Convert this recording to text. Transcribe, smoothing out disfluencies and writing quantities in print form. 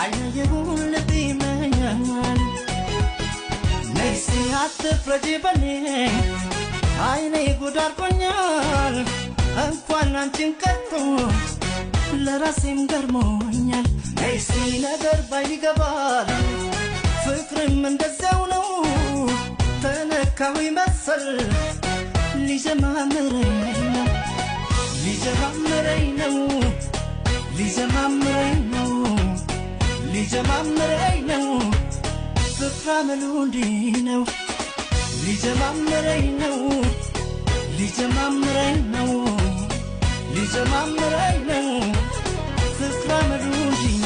አይነ የጉልት ይመኛል ነይሲ አትፍረጂ በኔ አይኔ ጉዳርቆኛል እንኳን አንቺን ቀርቶ ለራሴም ገርሞኛል ነይሲ ነገር ባይገባል ፍቅርም እንደዛው ነው ተነካው ይመስል ሊጀማምረኝ ነው ሊጀማምረኝ ነው ሊጀማምረኝ ነው ሊጀማምረኝ ነው ፍቅራመሉ እንዲህ ነው ሊጀማምረኝ ነው ሊጀማምረኝ ነው ሊጀማምረኝ ነው ፍቅራመሉ እንዲህ